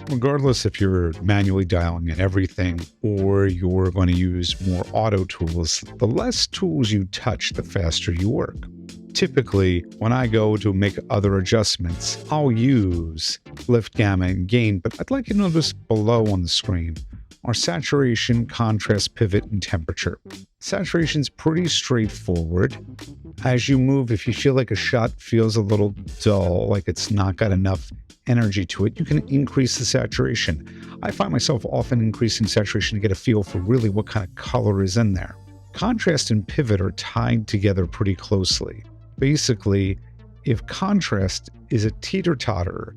Regardless if you're manually dialing in everything or you're going to use more auto tools, the less tools you touch, the faster you work. Typically, when I go to make other adjustments, I'll use lift, gamma, and gain, but I'd like you to notice below on the screen are saturation, contrast, pivot, and temperature. Saturation's pretty straightforward. As you move, if you feel like a shot feels a little dull, like it's not got enough energy to it, you can increase the saturation. I find myself often increasing saturation to get a feel for really what kind of color is in there. Contrast and pivot are tied together pretty closely. Basically, if contrast is a teeter-totter,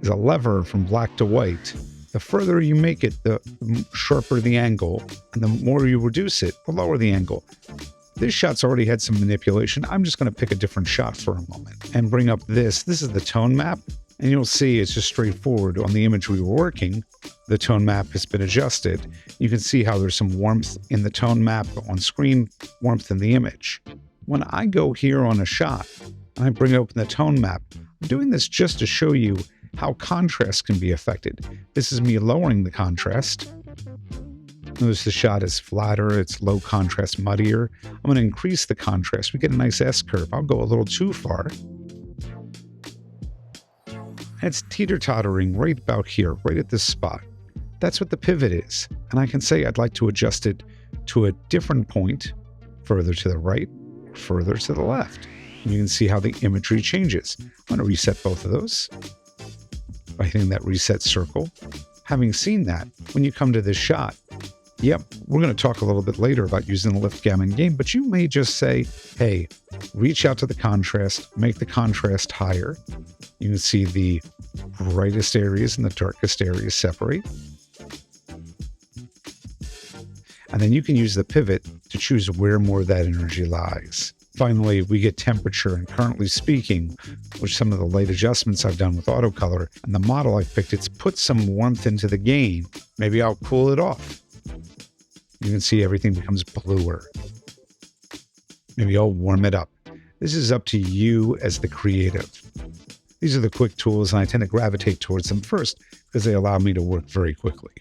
is a lever from black to white, the further you make it, the sharper the angle, and the more you reduce it, the lower the angle. This shot's already had some manipulation. I'm just going to pick a different shot for a moment and bring up this. This is the tone map, and you'll see it's just straightforward. On the image we were working, the tone map has been adjusted. You can see how there's some warmth in the tone map on screen, warmth in the image. When I go here on a shot, and I bring open the tone map, I'm doing this just to show you how contrast can be affected. This is me lowering the contrast. Notice the shot is flatter, it's low contrast, muddier. I'm going to increase the contrast. We get a nice S-curve. I'll go a little too far. It's teeter-tottering right about here, right at this spot. That's what the pivot is. And I can say I'd like to adjust it to a different point, further to the right, further to the left. And you can see how the imagery changes. I'm going to reset both of those by hitting that reset circle. Having seen that, when you come to this shot, yep, we're going to talk a little bit later about using the lift, gamma, and gain, but you may just say, hey, reach out to the contrast, make the contrast higher. You can see the brightest areas and the darkest areas separate. And then you can use the pivot to choose where more of that energy lies. Finally, we get temperature, and currently speaking, which some of the light adjustments I've done with AutoColor, and the model I've picked, it's put some warmth into the gain. Maybe I'll cool it off. You can see everything becomes bluer. Maybe I'll warm it up. This is up to you as the creative. These are the quick tools, and I tend to gravitate towards them first because they allow me to work very quickly.